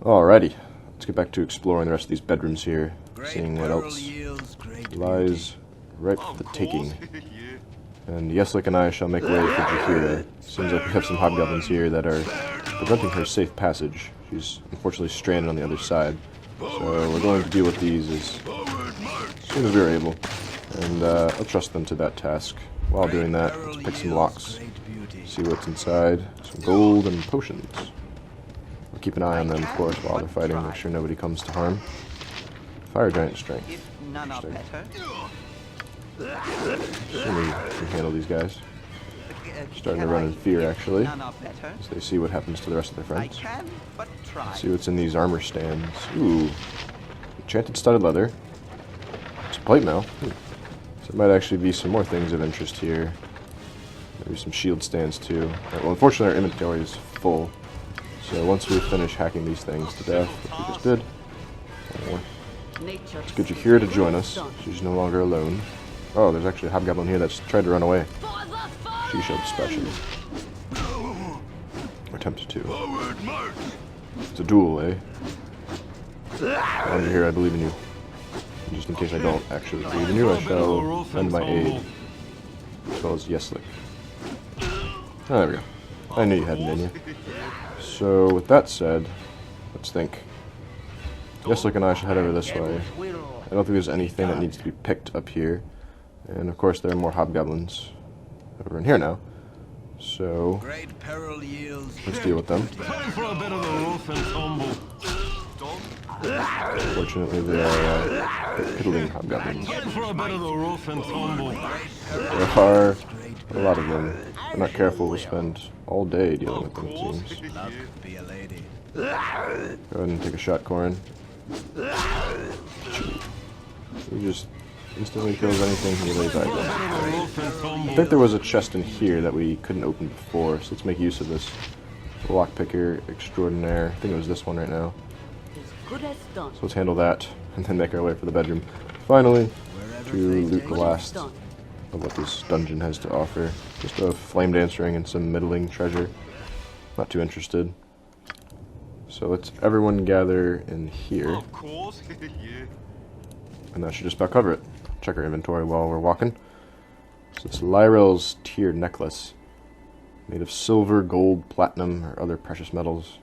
Alrighty, let's get back to exploring the rest of these bedrooms here, seeing what else lies right for the taking. And Yeslik and I shall make way for Jahira. Seems like we have some hobgoblins here that are preventing her safe passage. She's unfortunately stranded on the other side. So we're going to deal with these as soon as we're able. And I'll trust them to that task. While doing that, let's pick some locks. See what's inside. Some gold and potions. We'll keep an eye on them, of course, while they're fighting. Make sure nobody comes to harm. Fire giant strength. Interesting. Assuming we can handle these guys. Starting to run in fear, actually, as they see what happens to the rest of their friends. Let's see what's in these armor stands. Ooh. Enchanted studded leather. Some plate mail. So there might actually be some more things of interest here. Maybe some shield stands, too. Right, well, unfortunately, our inventory is full. So once we finish hacking these things to death, which we just did, let's get Jahira to join us. She's no longer alone. Oh, there's actually a hobgoblin here that's tried to run away. She showed discretion. Or attempted to. It's a duel, eh? Under here, I believe in you. And just in case I don't actually believe in you, I shall lend my aid. As well as Yeslik. Oh, there we go. I knew you had it in you. So, with that said, let's think. Yeslik and I should head over this way. I don't think there's anything that needs to be picked up here. And of course there are more hobgoblins over in here now. So let's deal with them. Fortunately they are piddling hobgoblins. There are a lot of them. If we're not careful, we'll spend all day dealing with them, it seems. Go ahead and take a shot, Corin. He just instantly kills anything he lays eyes on. I think there was a chest in here that we couldn't open before, so let's make use of this lockpicker extraordinaire. I think it was this one right now. So let's handle that, and then make our way for the bedroom. Finally, to loot the last of what this dungeon has to offer. Just a flame dance ring and some middling treasure. Not too interested. So let's everyone gather in here. And that should just about cover it. Check our inventory while we're walking. So it's Lyrel's tiered necklace. Made of silver, gold, platinum, or other precious metals.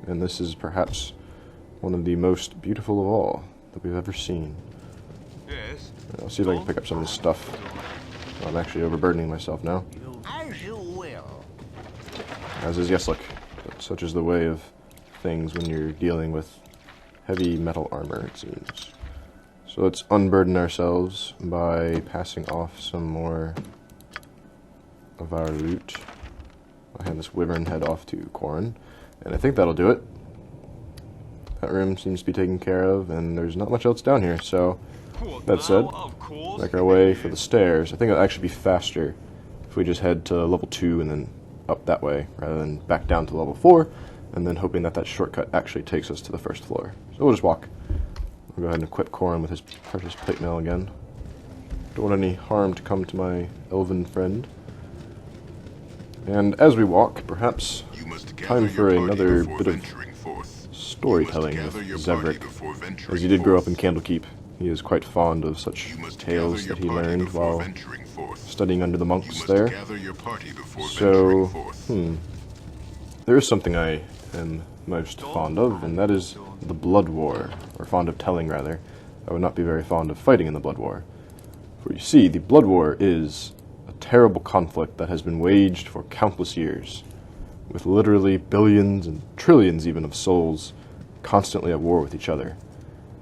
And this is perhaps one of the most beautiful of all that we've ever seen. Yes. I'll see if I can pick up some of this stuff. I'm actually overburdening myself now. As you will. As is Yeslik. But such is the way of things when you're dealing with heavy metal armor, it seems. So let's unburden ourselves by passing off some more of our loot. I'll hand this wyvern head off to Corin, and I think that'll do it. That room seems to be taken care of, and there's not much else down here, so that said, make our way for the stairs. I think it'll actually be faster if we just head to level 2 and then up that way, rather than back down to level 4, and then hoping that that shortcut actually takes us to the first floor. So we'll just walk. I'll go ahead and equip Corin with his precious plate mail again. Don't want any harm to come to my elven friend. And as we walk, perhaps time for another bit of storytelling with Xevric. As he did grow up in Candlekeep, he is quite fond of such tales that he learned while studying under the monks there. So, there is something I am most fond of, and that is the Blood War, or fond of telling, rather. I would not be very fond of fighting in the Blood War. For you see, the Blood War is a terrible conflict that has been waged for countless years, with literally billions and trillions even of souls constantly at war with each other.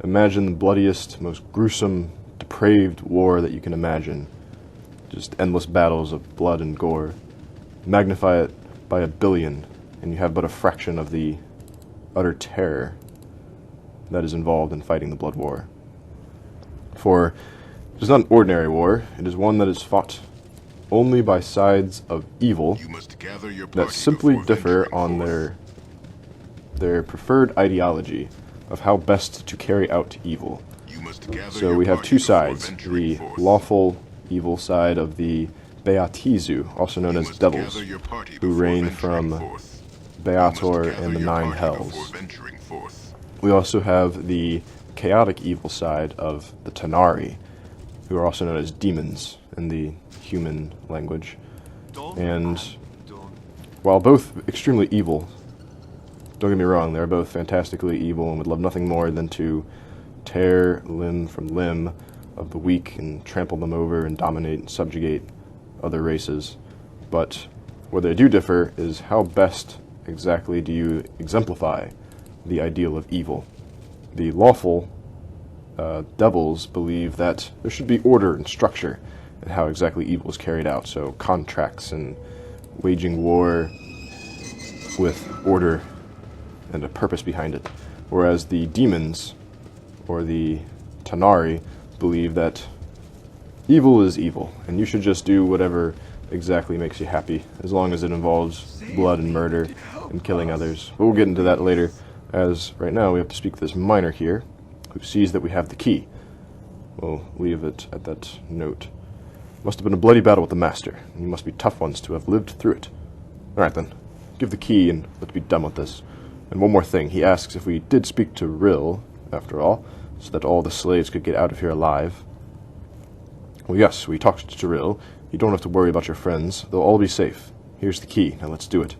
Imagine the bloodiest, most gruesome, depraved war that you can imagine. Just endless battles of blood and gore. Magnify it by 1 billion, and you have but a fraction of the utter terror that is involved in fighting the Blood War. For it is not an ordinary war, it is one that is fought only by sides of evil that simply differ on their preferred ideology of how best to carry out evil. So we have two sides, the lawful evil side of the Beatizu, also known as devils, who reign from Beator and the Nine Hells. We also have the chaotic evil side of the Tanari, who are also known as demons in the human language. And while both extremely evil, don't get me wrong, they're both fantastically evil and would love nothing more than to tear limb from limb of the weak and trample them over and dominate and subjugate other races. But where they do differ is how best exactly do you exemplify the ideal of evil. The lawful devils believe that there should be order and structure in how exactly evil is carried out, so contracts and waging war with order and a purpose behind it. Whereas the demons, or the Tanari, believe that evil is evil, and you should just do whatever exactly makes you happy, as long as it involves blood and murder and killing others. But we'll get into that later, as right now we have to speak to this miner here, who sees that we have the key. We'll leave it at that note. Must have been a bloody battle with the Master, and you must be tough ones to have lived through it. Alright then, give the key and let's be done with this. And one more thing, he asks if we did speak to Rill, after all, so that all the slaves could get out of here alive. Well, yes, we talked to Rill. You don't have to worry about your friends. They'll all be safe. Here's the key. Now let's do it.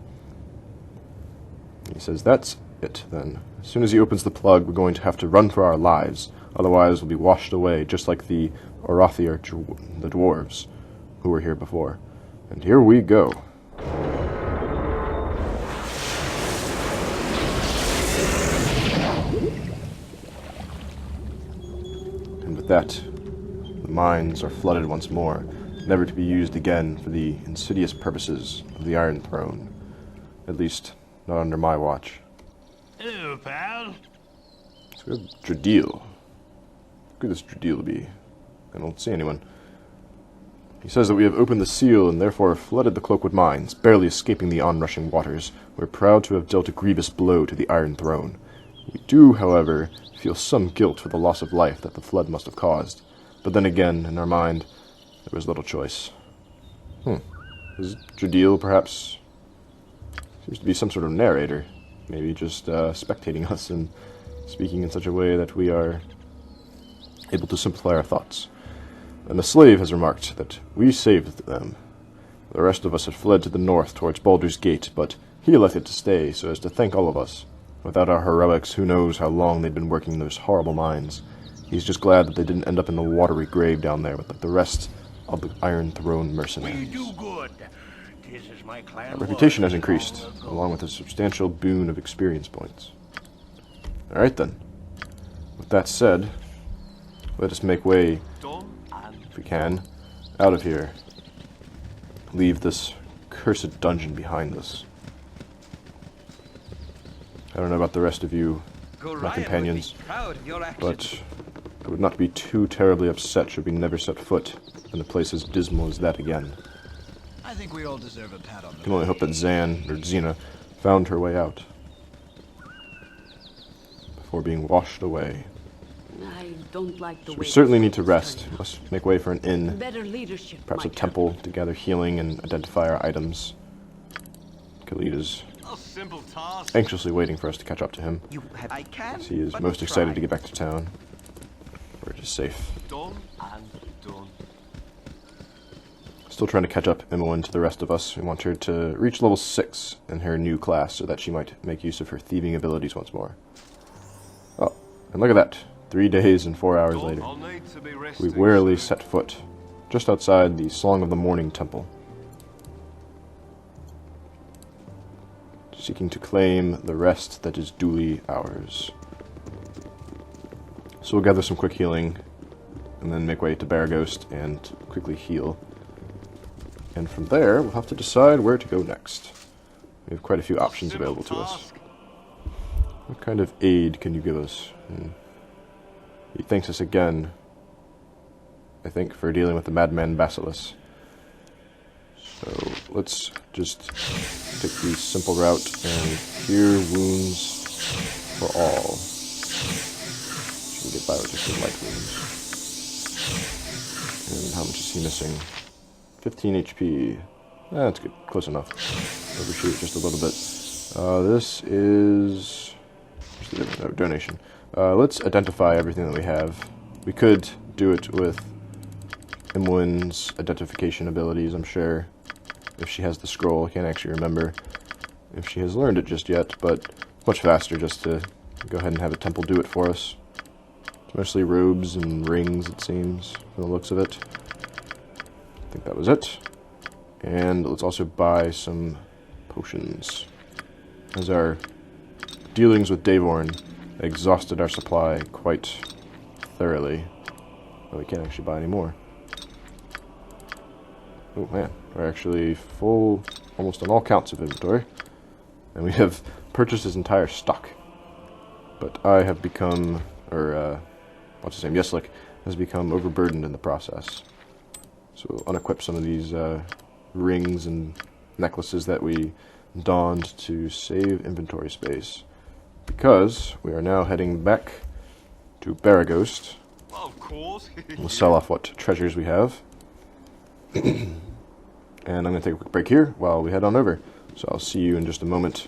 He says, that's it, then. As soon as he opens the plug, we're going to have to run for our lives. Otherwise, we'll be washed away, just like the Orathier, the dwarves, who were here before. And here we go. And with that, the mines are flooded once more, never to be used again for the insidious purposes of the Iron Throne. At least, not under my watch. Hello, pal. So we have Dradil. Who could this Dradil be? I don't see anyone. He says that we have opened the seal and therefore flooded the Cloakwood Mines, barely escaping the onrushing waters. We're proud to have dealt a grievous blow to the Iron Throne. We do, however, feel some guilt for the loss of life that the flood must have caused. But then again, in our mind, there was little choice. Is Dradil perhaps... seems to be some sort of narrator. Maybe just spectating us and speaking in such a way that we are able to simplify our thoughts. And the slave has remarked that we saved them. The rest of us had fled to the north towards Baldur's Gate, but he elected to stay so as to thank all of us. Without our heroics, who knows how long they'd been working in those horrible mines. He's just glad that they didn't end up in the watery grave down there with the rest of the Iron Throne mercenaries. We do good. This is my clan. Our reputation has increased, along with a substantial boon of experience points. Alright then. With that said, let us make way, if we can, out of here. Leave this cursed dungeon behind us. I don't know about the rest of you, my companions, but I would not be too terribly upset should we never set foot in a place as dismal as that again. I think we all deserve a pat on the I can only hope that Xena found her way out before being washed away. I don't like the So way we certainly this need to is rest. turning We out. must make way for an inn, Better leadership, perhaps a my temple to gather healing and identify our items. Khalid is A simple task. anxiously waiting for us to catch up to him, I can. as he is most excited to get back to town, where it is safe. Done and done. Still trying to catch up Imoen to the rest of us. We want her to reach level 6 in her new class so that she might make use of her thieving abilities once more. Oh, and look at that. 3 days and 4 hours later. I'll need to be We resting. warily set foot just outside the Song of the Morning Temple, seeking to claim the rest that is duly ours. So we'll gather some quick healing, and then make way to Baraghost and quickly heal. And from there, we'll have to decide where to go next. We have quite a few options available to us. What kind of aid can you give us? He thanks us again, I think, for dealing with the madman Basilis. So let's just take the simple route and cure wounds for all. Should we get by with just the light wounds? And how much is he missing? 15 HP. That's good. Close enough. Overshoot just a little bit. This is no, donation. Let's identify everything that we have. We could do it with Imwin's identification abilities, I'm sure. If she has the scroll, I can't actually remember if she has learned it just yet, but it's much faster just to go ahead and have a temple do it for us. It's mostly robes and rings, it seems, from the looks of it. I think that was it. And let's also buy some potions, as our dealings with Davorn exhausted our supply quite thoroughly. Oh, we can't actually buy any more. Oh man, we're actually full almost on all counts of inventory. And we have purchased his entire stock. But I have become, or what's his name, Yeslik, has become overburdened in the process. So we'll unequip some of these rings and necklaces that we donned to save inventory space. Because we are now heading back to Baragost. Well, of course. We'll sell off what treasures we have. And I'm going to take a quick break here while we head on over. So I'll see you in just a moment